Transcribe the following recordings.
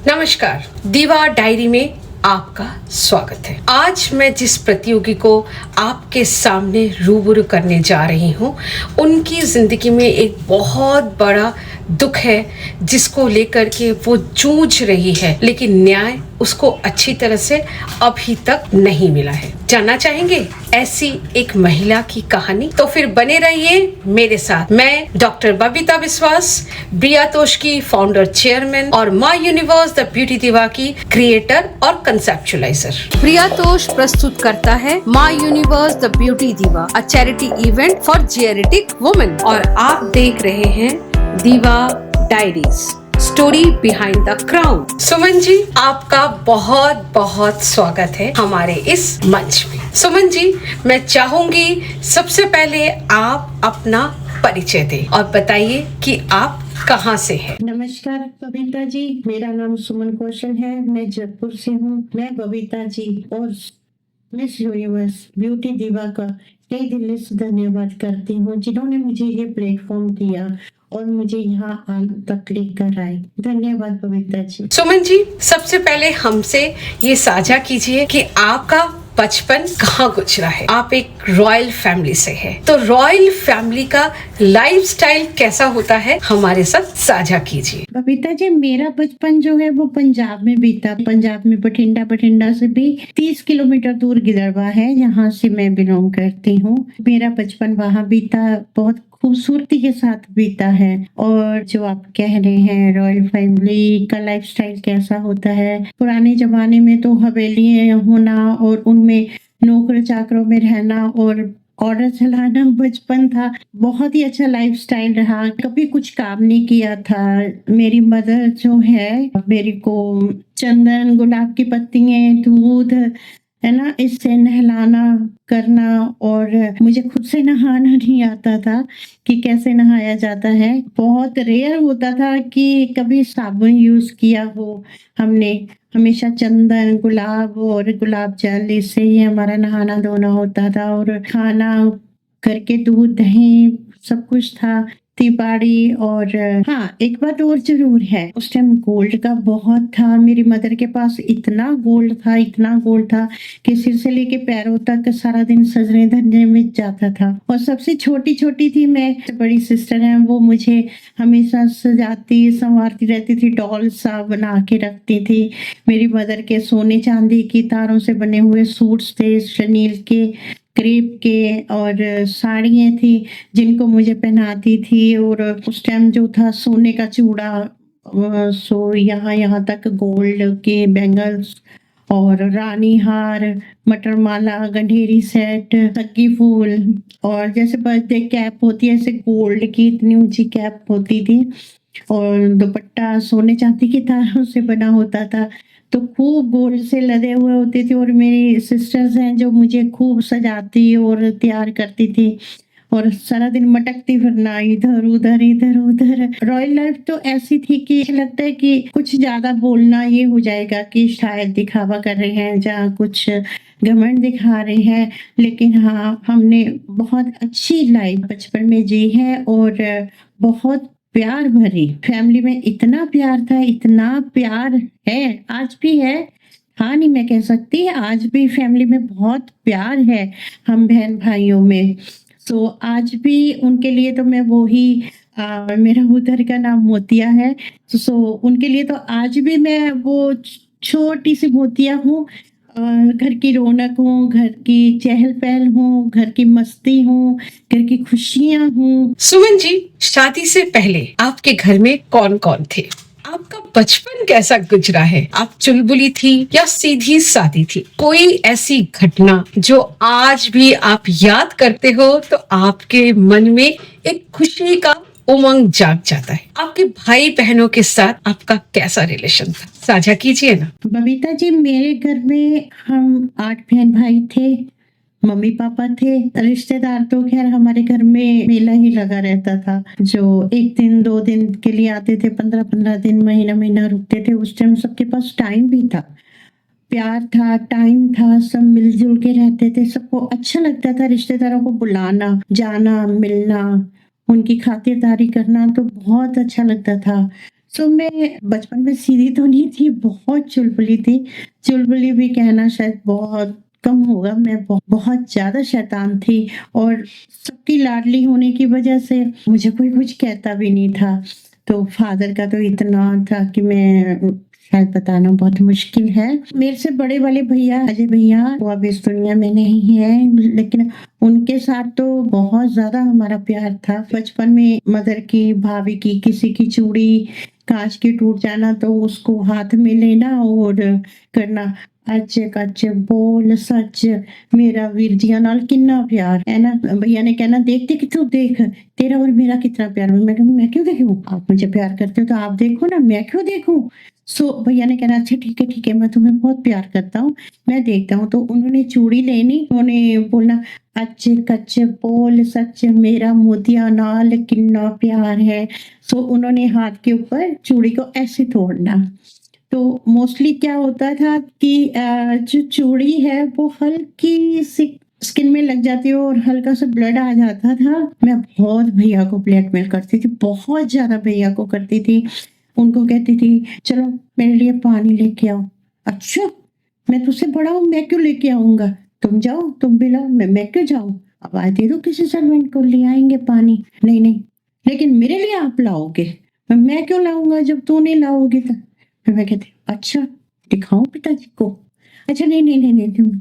नमस्कार, दीवा डायरी में आपका स्वागत है। आज मैं जिस प्रतियोगी को आपके सामने रूबरू करने जा रही हूँ, उनकी जिंदगी में एक बहुत बड़ा दुख है जिसको लेकर के वो जूझ रही है, लेकिन न्याय उसको अच्छी तरह से अभी तक नहीं मिला है। जानना चाहेंगे ऐसी एक महिला की कहानी? तो फिर बने रहिए मेरे साथ। मैं डॉक्टर बबीता विश्वास, ब्रियातोष की फाउंडर चेयरमैन और माय यूनिवर्स द ब्यूटी दिवा की क्रिएटर और कंसेप्चुलाइजर। ब्रियातोष प्रस्तुत करता है my universe the beauty diva, a charity event for geriatric women, और आप देख रहे हैं diva diaries, story behind the crown. Suman ji, आपका बहुत बहुत स्वागत है हमारे इस मंच में। सुमन जी, मैं चाहूंगी सबसे पहले आप अपना परिचय दें और बताइए कि आप कहाँ से हैं। नमस्कार बबीता जी, मेरा नाम सुमन कौशल है। मैं जयपुर से हूँ। मैं बबीता जी और मिस यूनिवर्स ब्यूटी दिवा का तहे दिल से धन्यवाद करती हूँ, जिन्होंने मुझे ये प्लेटफॉर्म दिया और मुझे यहाँ तक लेकर आए। धन्यवाद बबीता जी। सुमन जी, सबसे पहले हमसे ये साझा कीजिए कि आपका बचपन कहाँ गुजरा है। आप एक रॉयल फैमिली से हैं, तो रॉयल फैमिली का लाइफस्टाइल कैसा होता है हमारे साथ साझा कीजिए। बबीता जी, मेरा बचपन जो है वो पंजाब में बीता। पंजाब में बठिंडा से भी 30 किलोमीटर दूर गिदड़वा है, जहाँ से मैं बिलोंग करती हूँ। मेरा बचपन वहाँ बीता, बहुत खूबसूरती के साथ बीता है। और जो आप कह रहे हैं रॉयल फैमिली का लाइफस्टाइल कैसा होता है, पुराने जमाने में तो हवेलियां होना और उनमें नौकर चाकरों में रहना और ऑर्डर चलाना बचपन था। बहुत ही अच्छा लाइफस्टाइल रहा। कभी कुछ काम नहीं किया था। मेरी मदर जो है, मेरे को चंदन, गुलाब की पत्तियां, दूध है ना, इससे नहलाना करना, और मुझे खुद से नहाना नहीं आता था कि कैसे नहाया जाता है। बहुत रेयर होता था कि कभी साबुन यूज किया हो। हमने हमेशा चंदन, गुलाब और गुलाब जल, इससे ही हमारा नहाना धोना होता था। और खाना करके दूध, दही सब कुछ था, तिबाड़ी। और हाँ, एक बात और जरूर है, उस टाइम गोल्ड का बहुत था। मेरी मदर के पास इतना गोल्ड था कि सिर से लेके पैरों तक सारा दिन सजने धजने में जाता था। और सबसे छोटी थी मैं, बड़ी सिस्टर है, वो मुझे हमेशा सजाती संवारती रहती थी, डॉल सा बना के रखती थी। मेरी मदर के सोने चांदी की तारों से बने हुए सूट्स थे, शनील के, क्रेप के, और साड़ियाँ थी जिनको मुझे पहनाती थी। और उस टाइम जो था सोने का चूड़ा, सो यहाँ तक गोल्ड के बैंगल्स और रानी हार, मटर माला, गंढेरी सेट, सक्की फूल, और जैसे बर्थडे कैप होती है ऐसे गोल्ड की इतनी ऊंची कैप होती थी। और दुपट्टा सोने चांदी की तारों से बना होता था, तो खूब गोल्ड से लदे हुए होते थे। और मेरी सिस्टर्स हैं जो मुझे खूब सजाती और तैयार करती थी, और सारा दिन मटकती फिरना इधर उधर। रॉयल लाइफ तो ऐसी थी कि लगता है कि कुछ ज्यादा बोलना ये हो जाएगा कि शायद दिखावा कर रहे हैं, जहाँ कुछ घमंड दिखा रहे हैं। लेकिन हाँ, हमने बहुत अच्छी लाइफ बचपन में जी है, और बहुत प्यार भरी फैमिली में। इतना प्यार था, इतना प्यार है, आज भी है। हाँ नहीं, मैं कह सकती आज भी फैमिली में बहुत प्यार है हम बहन भाइयों में। तो आज भी उनके लिए तो मैं वो ही, मेरा उधर का नाम मोतिया है, तो उनके लिए तो आज भी मैं वो छोटी सी मोतिया हूँ। घर की रौनक हूँ, घर की चहल पहल हूँ, घर की मस्ती हूँ, घर की खुशियाँ हूँ। सुमन जी, शादी से पहले आपके घर में कौन कौन थे? आपका बचपन कैसा गुजरा है? आप चुलबुली थी या सीधी सादी थी? कोई ऐसी घटना जो आज भी आप याद करते हो तो आपके मन में एक खुशी का उमंग जाग जाता है? आपके भाई बहनों के साथ आपका कैसा रिलेशन था? साझा कीजिए ना। बबीता जी, मेरे घर में हम 8 बहन भाई थे। मम्मी पापा थे। रिश्तेदार तो खैर हमारे घर में मेला ही लगा रहता था, जो 1 दिन 2 दिन के लिए आते थे, 15-15 दिन, महीना रुकते थे। उस टाइम सबके पास टाइम भी था, प्यार था, टाइम था, सब मिलजुल के रहते थे। सबको अच्छा लगता था रिश्तेदारों को बुलाना, जाना, मिलना, उनकी खातिरदारी करना, तो बहुत अच्छा लगता था। सो मैं बचपन में सीधी तो नहीं थी, बहुत चुलबुली थी। चुलबुली भी कहना शायद बहुत कम होगा, मैं बहुत ज़्यादा शैतान थी और सबकी लाडली होने की वजह से मुझे कोई कुछ कहता भी नहीं था। तो फादर का तो इतना था कि मैं शायद बताना बहुत मुश्किल है। मेरे से बड़े वाले भैया, अजय भैया, वो अब इस दुनिया में नहीं हैं, लेकिन उनके साथ तो बहुत ज़्यादा हमारा प्यार था। बचपन में मदर की, भाभी की, किसी की चूड़ी काँच की टूट जाना तो उसको हाथ में लेना और करना, "अच कच बोल सच, मेरा वीर जिया नाल किन्ना प्यार", है ना? भैया ने कहना, "देख देख तू देख, तेरा और मेरा कितना प्यार है।" मैं कहा, "मैं क्यों देखूँ? आप मुझे प्यार करते हो तो आप देखो ना, मैं क्यों देखूँ?" सो भैया ने कहना, "अच्छा ठीक है, मैं तुम्हें बहुत प्यार करता हूँ, मैं देखता हूँ।" तो उन्होंने चूड़ी लेनी, उन्होंने बोलना, "अच कच बोल सच, मेरा मोतिया नाल किन्ना प्यार है।" सो उन्होंने हाथ के ऊपर चूड़ी को ऐसे तोड़ना। तो मोस्टली क्या होता था कि जो चूड़ी है वो हल्की सी स्किन में लग जाती है और हल्का सा ब्लड आ जाता था। मैं बहुत भैया को ब्लैकमेल करती थी, बहुत ज़्यादा भैया को करती थी। उनको कहती थी, "चलो मेरे लिए पानी लेके आओ।" "अच्छा! मैं तुझसे बड़ा हूँ, मैं क्यों लेके आऊँगा? तुम जाओ, तुम भी लाओ, मैं क्यों जाऊँ? आवाज़ दे दो किसी सर्वेंट को, ले आएँगे पानी।" "नहीं, नहीं, लेकिन मेरे लिए आप लाओगे, मैं क्यों लाऊँगा जब तू नहीं लाओगी तो?" फिर मैं कहती, "अच्छा, दिखाऊँ पिताजी को?" "अच्छा नहीं,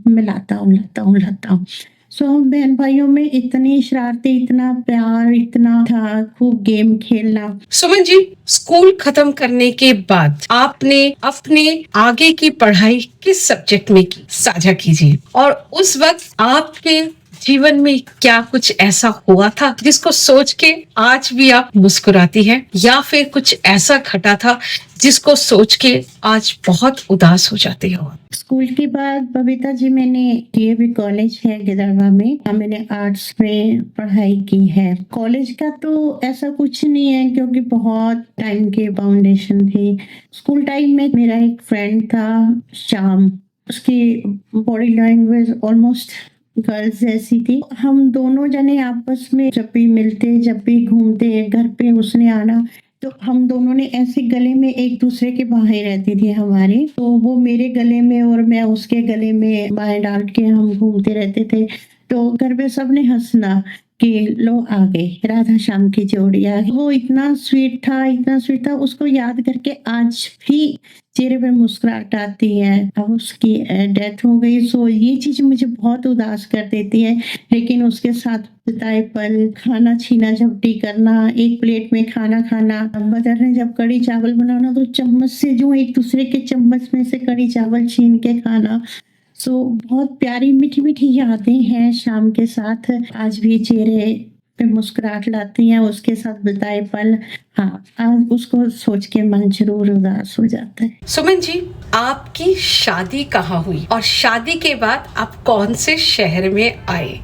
मैं लाता हूँ।" सो हम बहन-भाइयों में इतनी शरारतें, इतना प्यार, इतना था, खूब गेम खेलना। सुमन जी, स्कूल खत्म करने के बाद आपने अपने आगे की पढ़ाई किस सब्जेक्ट में की, साझा कीजिए। और उस वक्त आपके जीवन में क्या कुछ ऐसा हुआ था जिसको सोच के आज भी आप मुस्कुराती हैं, या फिर कुछ ऐसा घटा था जिसको सोच के आज बहुत उदास हो जाती हो? स्कूल के बाद बबीता जी मैंने डीएवी कॉलेज है गिदड़वा में, मैंने आर्ट्स में पढ़ाई की है। कॉलेज का तो ऐसा कुछ नहीं है क्योंकि बहुत टाइम की बाउंडेशन थी। स्कूल टाइम में मेरा एक फ्रेंड था श्याम, उसकी बॉडी लैंग्वेज ऑलमोस्ट गर्ल्स जैसी थी। हम दोनों जने आपस में जब भी मिलते, जब भी घूमते, घर पे उसने आना, तो हम दोनों ने ऐसे गले में एक दूसरे के बाहें रहती थी हमारी, तो वो मेरे गले में और मैं उसके गले में बाहें डाल के हम घूमते रहते थे। तो घर पे सबने हंसना कि लो आ गई राधा श्याम की जोड़ी आ गई। वो इतना स्वीट था, इतना स्वीट था, उसको याद करके आज भी चेहरे पे मुस्कुराहट आती है। अब उसकी डेथ हो गई, सो ये चीज मुझे बहुत उदास कर देती है। लेकिन उसके साथ बिताए पल, खाना छीना झपटी करना, एक प्लेट में खाना खाना, मदर ने जब कढ़ी चावल बनाना तो चम्मच से जो एक दूसरे के चम्मच में से कढ़ी चावल छीन के खाना। सो बहुत प्यारी मीठी मीठी यादें हैं शाम के साथ, आज भी चेहरे पे मुस्कुराहट लाती हैं उसके साथ बिताए पल। हाँ, आज उसको सोच के मन जरूर उदास हो जाता है। सुमन जी, आपकी शादी कहाँ हुई और शादी के बाद आप कौन से शहर में आए?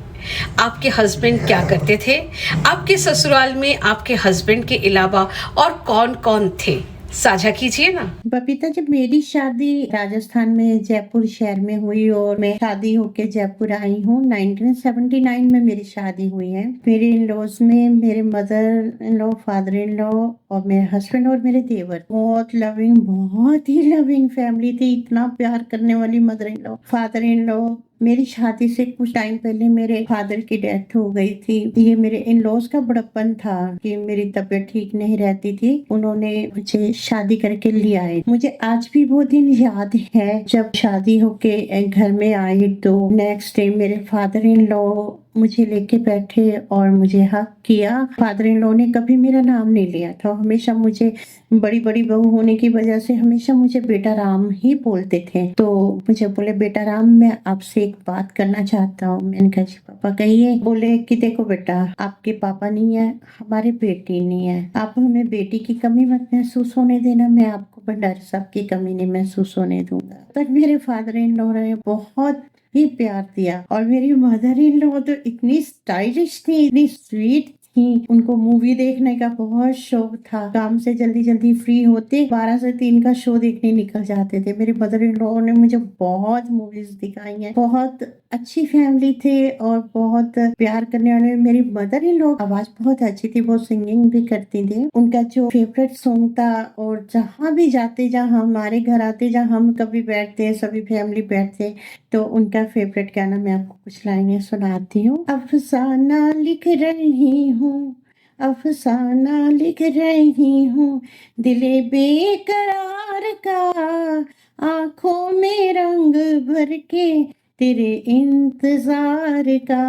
आपके हस्बैंड क्या करते थे? आपके ससुराल में आपके हस्बैंड के अलावा और कौन-कौन थे? साझा कीजिए ना। बबीता, जब मेरी शादी राजस्थान में जयपुर शहर में हुई और मैं शादी होके जयपुर आई हूँ, 1979 में मेरी शादी हुई है। मेरे इन लॉज में मेरे mother in law, father in law और मेरे हस्बैंड और मेरे देवर, बहुत ही लविंग फैमिली थी। इतना प्यार करने वाली mother in law, father in law. मेरी शादी से कुछ टाइम पहले मेरे फादर की डेथ हो गई थी। ये मेरे इन लॉज का बड़प्पन था कि मेरी तबीयत ठीक नहीं रहती थी, उन्होंने मुझे शादी करके लिया है। मुझे आज भी वो दिन याद है जब शादी होके घर में आई तो नेक्स्ट डे मेरे फादर इन लॉ मुझे लेके बैठे और मुझे हक किया। फादर इन लॉ ने कभी मेरा नाम नहीं लिया था, हमेशा मुझे, बड़ी बड़ी बहू होने की वजह से हमेशा मुझे बेटा राम ही बोलते थे। तो मुझे बोले, "बेटा राम, मैं आपसे एक बात करना चाहता हूँ।" मैंने कहा, "जी पापा कहिए।" बोले कि देखो बेटा, आपके पापा नहीं है, हमारे बेटी नहीं है, आप हमें बेटी की कमी मत महसूस होने देना, मैं आपको भंडारी साहब की कमी नहीं महसूस होने दूंगा। तक मेरे फादर इन लॉ ने बहुत ही प्यार दिया और मेरी मदर इन लॉ तो इतनी स्टाइलिश थी, इतनी स्वीट थी। उनको मूवी देखने का बहुत शौक था, काम से जल्दी जल्दी फ्री होते 12 से 3 का शो देखने निकल जाते थे। मेरे मदर इन लॉ ने मुझे बहुत मूवीज दिखाई हैं, बहुत अच्छी फैमिली थे और बहुत प्यार करने वाले। मेरी मदर इन लॉ आवाज बहुत अच्छी थी, वो सिंगिंग भी करती थी। उनका जो फेवरेट सॉन्ग था, और जहाँ भी जाते, जहाँ हमारे घर आते, जहाँ हम कभी बैठते, सभी फैमिली बैठते, तो उनका फेवरेट गाना मैं आपको कुछ लाइनें सुनाती हूँ। अफसाना लिख रही हूँ, अफसाना लिख रही हूँ, दिले बेकरार का, आंखों में रंग भर के तेरे इंतजार का,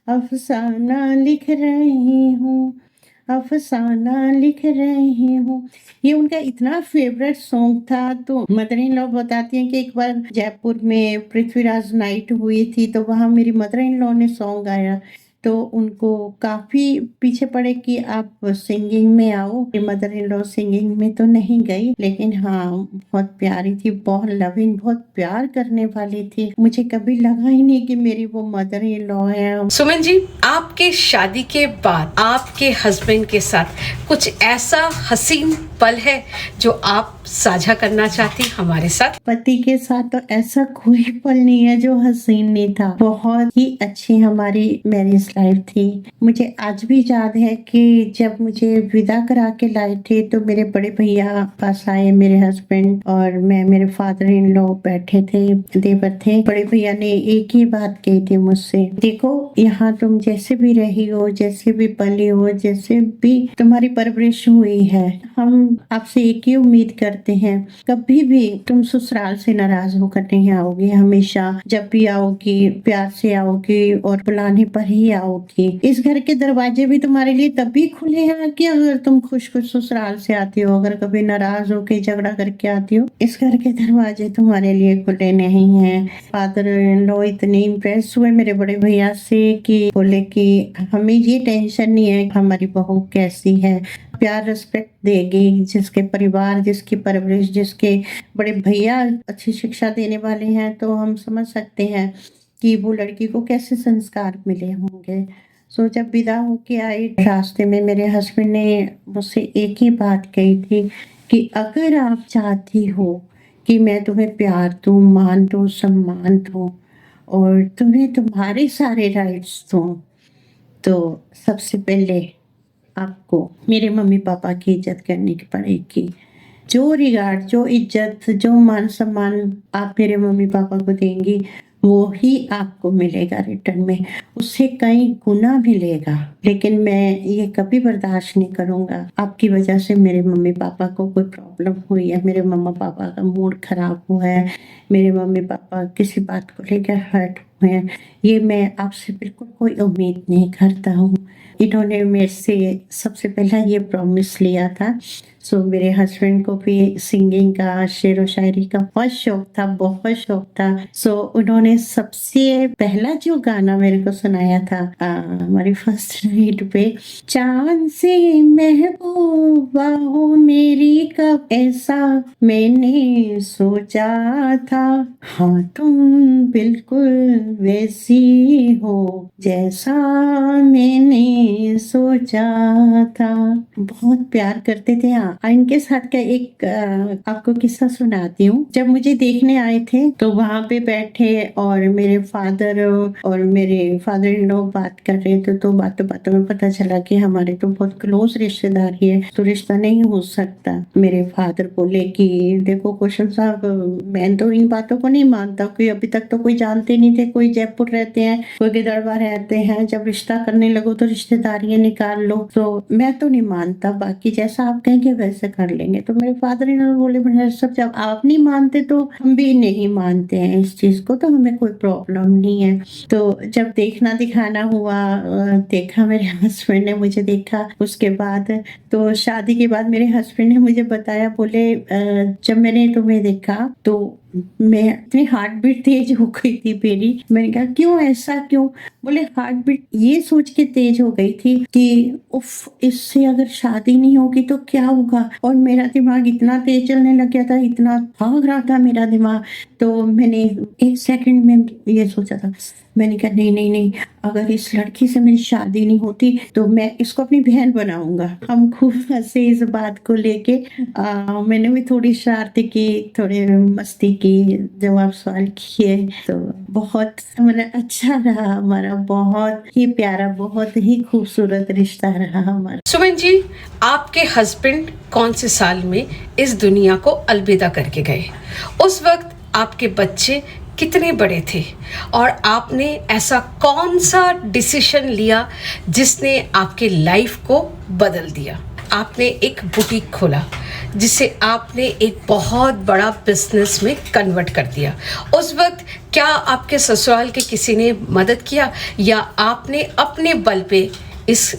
अफसाना लिख रही हूँ, अफसाना लिख रही हूँ। ये उनका इतना फेवरेट सॉन्ग था। तो मदर इन लॉ बताती हैं कि एक बार जयपुर में पृथ्वीराज नाइट हुई थी, तो वहां मेरी मदर इन लॉ ने सॉन्ग गाया, तो उनको काफी पीछे पड़े कि आप सिंगिंग में आओ। मदर इन लॉ सिंगिंग में तो नहीं गई, लेकिन हाँ बहुत प्यारी थी, बहुत लविंग, बहुत प्यार करने वाली थी। मुझे कभी लगा ही नहीं कि मेरी वो मदर इन लॉ है। सुमन जी, आपके शादी के बाद आपके हस्बैंड के साथ कुछ ऐसा हसीन पल है जो आप साझा करना चाहती हमारे साथ? पति के साथ तो ऐसा कोई पल नहीं है जो हसीन नहीं था। बहुत ही अच्छी हमारी मैरिज लाइफ थी। मुझे आज भी याद है कि जब मुझे विदा करा के लाए थे, तो मेरे बड़े भैया पास आए, मेरे हस्बैंड और मैं, मेरे फादर इन लॉ बैठे थे, देवर थे। बड़े भैया ने एक ही बात कही थी मुझसे, देखो यहाँ तुम जैसे भी रही हो, जैसे भी पली हो, जैसे भी तुम्हारी परवरिश हुई है, हम आपसे एक ही उम्मीद करते हैं, कभी भी तुम ससुराल से नाराज होकर नहीं आओगी। हमेशा जब भी आओगी प्यार से आओगी और बुलाने पर ही आओगी। इस घर के दरवाजे भी तुम्हारे लिए तभी खुले हैं कि अगर तुम खुश खुश ससुराल से आती हो। अगर कभी नाराज होके झगड़ा करके आती हो, इस घर के दरवाजे तुम्हारे लिए खुले नहीं हैं। फादर इन लॉ इतने इम्प्रेस हुए मेरे बड़े भैया से कि बोले कि हमें ये टेंशन नहीं है हमारी बहू कैसी है, प्यार रिस्पेक्ट देगी। जिसके परिवार, जिसकी परवरिश, जिसके बड़े भैया अच्छी शिक्षा देने वाले हैं, तो हम समझ सकते हैं कि वो लड़की को कैसे संस्कार मिले होंगे। सो जब विदा होके आई, रास्ते में मेरे हस्बैंड ने मुझसे एक ही बात कही थी कि अगर आप चाहती हो कि मैं तुम्हें प्यार दूं, मान दूं, सम्मान दूं और तुम्हें तुम्हारे सारे राइट्स दूं, तो सबसे पहले आपको मेरे मम्मी पापा की इज्जत करनी पड़ेगी। जो रिगार्ड, जो इज्जत, जो मान सम्मान आप मेरे मम्मी पापा को देंगी, वो ही आपको मिलेगा रिटर्न में, उससे कई गुना मिलेगा। लेकिन मैं ये कभी बर्दाश्त नहीं करूंगा आपकी वजह से मेरे मम्मी पापा को कोई प्रॉब्लम हुई है, मेरे मम्मा पापा का मूड खराब हुआ है, मेरे मम्मी पापा किसी बात को लेकर हर्ट हुए हैं, ये मैं आपसे बिल्कुल कोई उम्मीद नहीं करता हूँ। इन्होंने मेरे से सबसे पहला ये प्रॉमिस लिया था। सो मेरे हस्बैंड को भी सिंगिंग का, शेर व शायरी का बहुत शौक था, बहुत शौक था। सो उन्होंने सबसे पहला जो गाना मेरे को सुनाया था हमारी फर्स्ट नाइट पे, चांद से महबूबा हो मेरी कब ऐसा मैंने सोचा था, हाँ तुम बिल्कुल वैसी हो जैसा मैंने सोचा था। बहुत प्यार करते थे। हाँ, इनके साथ का एक आपको किस्सा सुनाती हूँ। जब मुझे देखने आए थे तो वहां पे बैठे और मेरे फादर और मेरे फादर इन लॉ बात कर रहे थे, तो बातों बातों में पता चला कि हमारे तो बहुत क्लोज रिश्तेदारी है, तो रिश्ता नहीं हो सकता। मेरे फादर बोले कि देखो कौशल साहब, मैं तो इन बातों को नहीं मानता, कि अभी तक तो कोई जानते नहीं थे, कोई जयपुर रहते हैं, कोई गिदड़वा रहते हैं, जब रिश्ता करने लगो तो रिश्तेदारियां निकाल लो, तो मैं तो नहीं मानता, बाकी जैसा आप कहेंगे वैसे कर लेंगे। तो मेरे फादर इन बोले मेरे सब, जब आप नहीं मानते तो हम भी नहीं मानते हैं इस चीज को, तो हमें कोई प्रॉब्लम नहीं है। तो जब देखना दिखाना हुआ, देखा मेरे हस्बैंड ने मुझे देखा, उसके बाद तो शादी के बाद मेरे हस्बैंड ने मुझे बताया, बोले जब मैंने तुम्हें देखा तो मैं इतनी हार्ट बीट तेज हो गई थी मेरी। मैंने कहा क्यों, ऐसा क्यों? बोले हार्ट बीट ये सोच के तेज हो गई थी कि उफ, इससे अगर शादी नहीं होगी तो क्या होगा। और मेरा दिमाग इतना तेज चलने लग गया था, इतना भाग रहा था मेरा दिमाग। तो मैंने एक सेकंड में ये सोचा था, मैंने कहा नहीं नहीं नहीं, अगर इस लड़की से मेरी शादी नहीं होती तो मैं इसको अपनी बहन बनाऊंगा। हम खूब हंसे इस बात को लेके। मैंने भी थोड़ी शरारती की, थोड़े मस्ती की जब आप सवाल किए तो बहुत मतलब अच्छा रहा हमारा, बहुत ही प्यारा, बहुत ही खूबसूरत रिश्ता रहा हमारा। सुमन जी, आपके हस्बैंड कौन से साल में इस दुनिया को अलविदा करके गए? उस वक्त आपके बच्चे कितने बड़े थे और आपने ऐसा कौन सा डिसीजन लिया जिसने आपके लाइफ को बदल दिया? आपने एक बुटीक खोला जिसे आपने एक बहुत बड़ा बिजनेस में कन्वर्ट कर दिया। उस वक्त क्या आपके ससुराल के किसी ने मदद किया या आपने अपने बल पे इस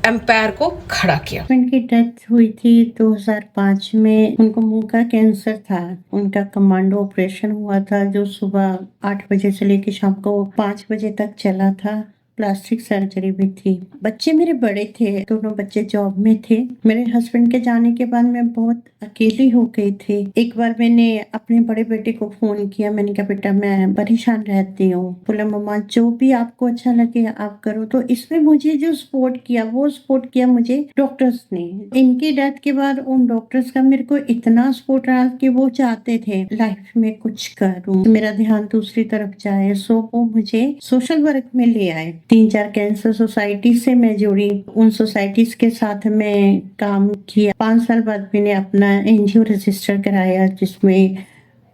एम्पायर को खड़ा किया? हस्बैंड की डेथ हुई थी 2005 में। उनको मुंह का कैंसर था। उनका कमांडो ऑपरेशन हुआ था जो सुबह 8 बजे से लेकर शाम को 5 बजे तक चला था। प्लास्टिक सर्जरी भी थी। बच्चे मेरे बड़े थे, दोनों बच्चे जॉब में थे। मेरे हस्बैंड के जाने के बाद मैं बहुत अकेली हो गई थी। एक बार मैंने अपने बड़े बेटे को फोन किया, मैंने कहा बेटा मैं परेशान रहती हूँ। बोला मम्मा जो भी आपको अच्छा लगे आप करो। तो इसमें मुझे जो सपोर्ट किया वो सपोर्ट किया मुझे डॉक्टर्स ने। इनकी डेथ के बाद उन डॉक्टर्स का मेरे को इतना सपोर्ट रहा कि वो चाहते थे लाइफ में कुछ करूँ, मेरा ध्यान दूसरी तरफ जाए। सो वो मुझे सोशल वर्क में ले आए। 3-4 कैंसर सोसाइटी से मैं जुड़ी, उन सोसाइटीज के साथ मैं काम किया। 5 साल बाद मैंने अपना एनजीओ रजिस्टर कराया जिसमें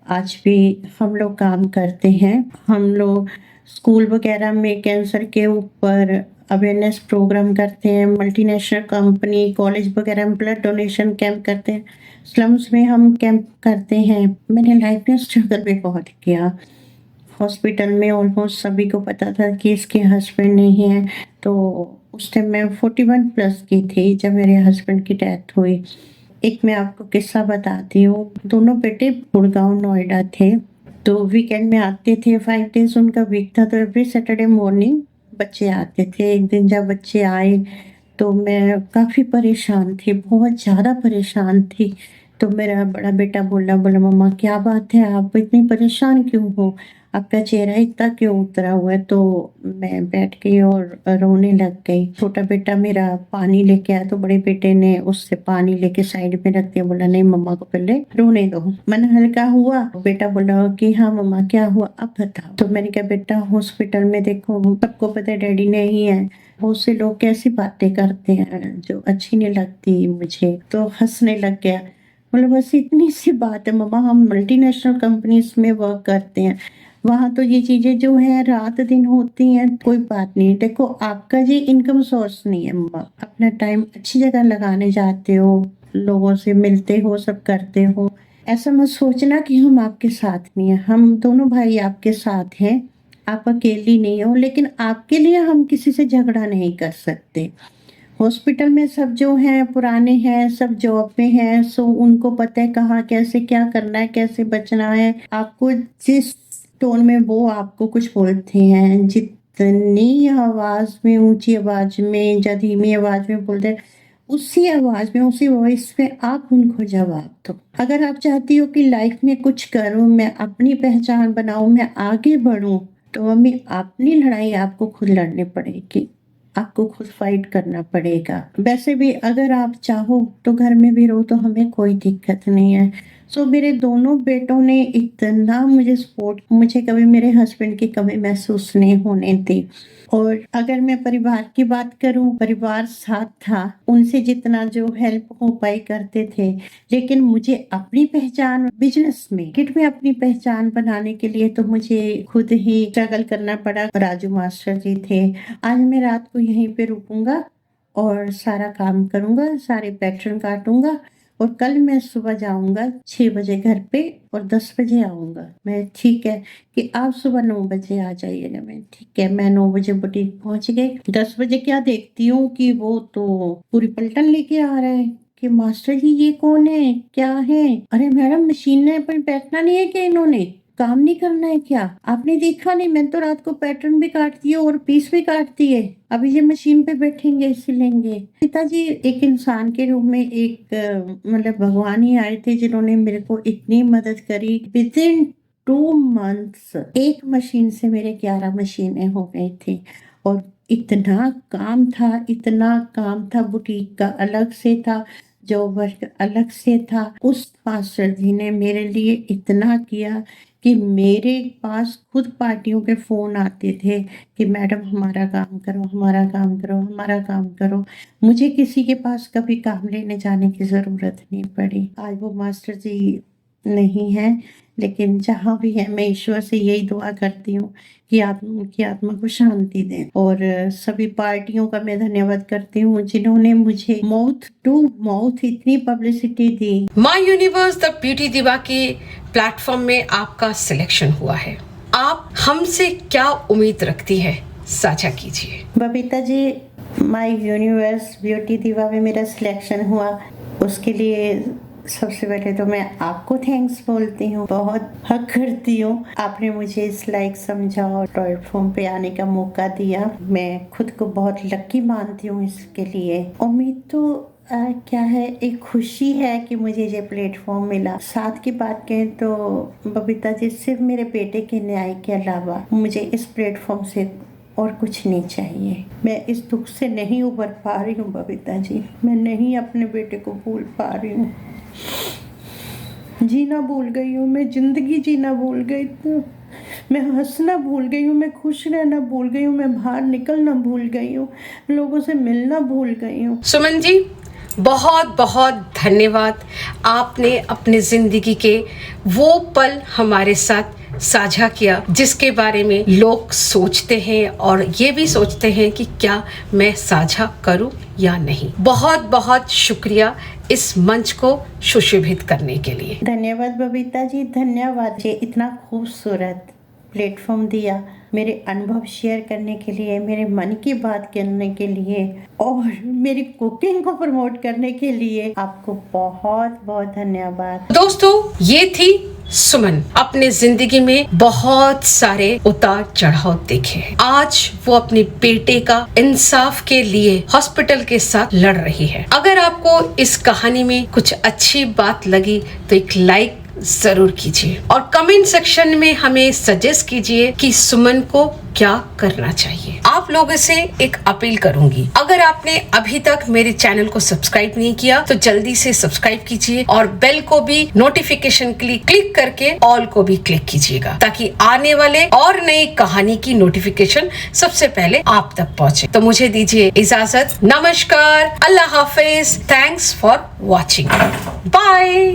आज भी हम लोग काम करते हैं। हम लोग स्कूल वगैरह में कैंसर के ऊपर अवेयरनेस प्रोग्राम करते हैं। मल्टीनेशनल कंपनी कॉलेज वगैरह में ब्लड डोनेशन कैंप करते हैं। स्लम्स में हम कैंप करते हैं। मैंने लाइफ में स्ट्रगल भी बहुत किया। हॉस्पिटल में ऑलमोस्ट सभी को पता था कि इसके हस्बैंड नहीं है। तो उस टाइम मैं 41 प्लस की थी जब मेरे हस्बैंड की डेथ हुई। एक मैं आपको किस्सा बताती हूँ। दोनों बेटे गुड़गांव नोएडा थे। तो वीकेंड में आते थे, 5 डेज उनका वीक था। तो एवरी सैटरडे मॉर्निंग बच्चे आते थे। एक दिन जब बच्चे आए तो मैं काफ़ी परेशान थी, बहुत ज़्यादा परेशान थी। तो मेरा बड़ा बेटा बोला मम्मा क्या बात है, आप इतनी परेशान क्यों हो, आपका चेहरा इतना क्यों उतरा हुआ है? तो मैं बैठ गई और रोने लग गई। छोटा बेटा मेरा पानी लेके आया तो बड़े बेटे ने उससे पानी लेके साइड में रख दिया। बोला नहीं मम्मा को पहले रोने दो। मन हल्का हुआ। बेटा बोला कि हाँ मम्मा क्या हुआ अब बताओ। तो मैंने कहा बेटा हॉस्पिटल में देखो सबको पता है डैडी नहीं है। बहुत से लोग कैसी बातें करते हैं जो अच्छी नहीं लगती मुझे। तो हंसने लग गया। बोला बस इतनी सी बात है मम्मा, हम मल्टीनेशनल कंपनीज में वर्क करते हैं, वहाँ तो ये चीजें जो है रात दिन होती हैं, कोई बात नहीं। देखो आपका ये इनकम सोर्स नहीं है मम्मा, अपना टाइम अच्छी जगह लगाने जाते हो, लोगों से मिलते हो, सब करते हो। ऐसा मत सोचना कि हम आपके साथ नहीं है। हम दोनों भाई आपके साथ हैं, आप अकेली नहीं हो। लेकिन आपके लिए हम किसी से झगड़ा नहीं कर सकते। हॉस्पिटल में सब जो हैं पुराने हैं, सब जॉब में हैं। सो उनको पता है कहाँ कैसे क्या करना है, कैसे बचना है। आपको जिस टोन में वो आपको कुछ बोलते हैं, जितनी आवाज में, ऊंची आवाज में या धीमी आवाज में बोलते हैं, उसी आवाज में, उसी वॉइस में आप उनको जवाब दो। अगर आप चाहती हो कि लाइफ में कुछ करूं, मैं अपनी पहचान बनाऊं, मैं आगे बढ़ूं, तो मम्मी अपनी लड़ाई आपको खुद लड़नी पड़ेगी, आपको खुद फाइट करना पड़ेगा। वैसे भी अगर आप चाहो तो घर में भी रहो तो हमें कोई दिक्कत नहीं है। सो मेरे दोनों बेटों ने इतना मुझे सपोर्ट, मुझे कभी मेरे हस्बैंड की कमी महसूस नहीं होने दी। और अगर मैं परिवार की बात करूं, परिवार साथ था, उनसे जितना जो हेल्प हो पाई करते थे। लेकिन मुझे अपनी पहचान बिजनेस में, किट में अपनी पहचान बनाने के लिए तो मुझे खुद ही स्ट्रगल करना पड़ा। राजू मास्टर जी थे। आज मैं रात को यहीं पे रुकूंगा और सारा काम करूंगा, सारे पैटर्न काटूंगा और कल मैं सुबह जाऊंगा 6 बजे घर पे और 10 बजे आऊंगा मैं। ठीक है कि आप सुबह 9 बजे आ जाइएगा। मैं ठीक है, मैं 9 बजे बुटीक पहुंच गई। 10 बजे क्या देखती हूँ कि वो तो पूरी पलटन लेके आ रहा है कि मास्टर जी ये कौन है, क्या है? अरे मैडम मशीन ने पर बैठना नहीं है क्या, इन्होंने काम नहीं करना है क्या? आपने देखा नहीं, मैंने तो रात को पैटर्न भी काट दिए और पीस भी काट दिए, अभी ये मशीन पे बैठेंगे सिलेंगे। पिताजी एक इंसान के रूप में एक मतलब भगवान ही आए थे जिन्होंने मेरे को इतनी मदद करी। विद इन 2 मंथ्स एक मशीन से मेरे 11 मशीनें हो गई थी। और इतना काम था, इतना काम था, बुटीक का अलग से था, जो वर्ग अलग से था, उस मास्टर जी ने मेरे लिए इतना किया कि मेरे पास खुद पार्टियों के फ़ोन आते थे कि मैडम हमारा काम करो, हमारा काम करो, हमारा काम करो। मुझे किसी के पास कभी काम लेने जाने की ज़रूरत नहीं पड़ी। आज वो मास्टर जी नहीं हैं, लेकिन जहाँ भी है मैं ईश्वर से यही दुआ करती हूँ कि आप उनकी आत्मा को शांति दें। और सभी पार्टियों का मैं धन्यवाद करती हूँ जिन्होंने मुझे माउथ टू माउथ इतनी publicity the. My universe the beauty दिवा के प्लेटफॉर्म में आपका सिलेक्शन हुआ है। आप हमसे क्या उम्मीद रखती है, साझा कीजिए। Babita ji, my universe beauty दिवा में मेरा सिलेक्शन हुआ, उसके लिए सबसे पहले तो मैं आपको थैंक्स बोलती हूँ, बहुत हक करती हूँ। आपने मुझे इस लायक समझा और प्लेटफॉर्म पे आने का मौका दिया। मैं खुद को बहुत लकी मानती हूँ इसके लिए। उम्मीद तो क्या है, एक खुशी है कि मुझे ये प्लेटफॉर्म मिला। साथ की बात कहें तो बबीता जी, सिर्फ मेरे बेटे के न्याय के अलावा मुझे इस प्लेटफॉर्म से और कुछ नहीं चाहिए। मैं इस दुख से नहीं उबर पा रही हूँ बबीता जी, मैं नहीं अपने बेटे को भूल पा रही हूँ। जीना भूल गई हूँ मैं, जिंदगी जीना भूल गई हूँ, मैं हंसना भूल गई हूँ, मैं खुश रहना भूल गई हूँ, मैं बाहर निकलना भूल गई हूँ, लोगों से मिलना भूल गई हूँ। सुमन जी, बहुत बहुत धन्यवाद। आपने अपने जिंदगी के वो पल हमारे साथ साझा किया जिसके बारे में लोग सोचते हैं और ये भी सोचते हैं कि क्या मैं साझा करूं या नहीं। बहुत बहुत शुक्रिया इस मंच को सुशोभित करने के लिए। धन्यवाद बबीता जी, धन्यवाद। ये इतना खूबसूरत प्लेटफॉर्म दिया मेरे अनुभव शेयर करने के लिए, मेरे मन की बात करने के लिए और मेरी कुकिंग को प्रमोट करने के लिए आपको बहुत बहुत धन्यवाद। दोस्तों, ये थी सुमन। अपने जिंदगी में बहुत सारे उतार चढ़ाव देखे हैं। आज वो अपने बेटे का इंसाफ के लिए हॉस्पिटल के साथ लड़ रही है। अगर आपको इस कहानी में कुछ अच्छी बात लगी तो एक लाइक जरूर कीजिए और कमेंट सेक्शन में हमें सजेस्ट कीजिए कि सुमन को क्या करना चाहिए। आप लोगों से एक अपील करूंगी, अगर आपने अभी तक मेरे चैनल को सब्सक्राइब नहीं किया तो जल्दी से सब्सक्राइब कीजिए और बेल को भी नोटिफिकेशन के लिए क्लिक करके ऑल को भी क्लिक कीजिएगा ताकि आने वाले और नई कहानी की नोटिफिकेशन सबसे पहले आप तक पहुंचे। तो मुझे दीजिए इजाजत। नमस्कार, अल्लाह हाफिज, थैंक्स फॉर वॉचिंग, बाय।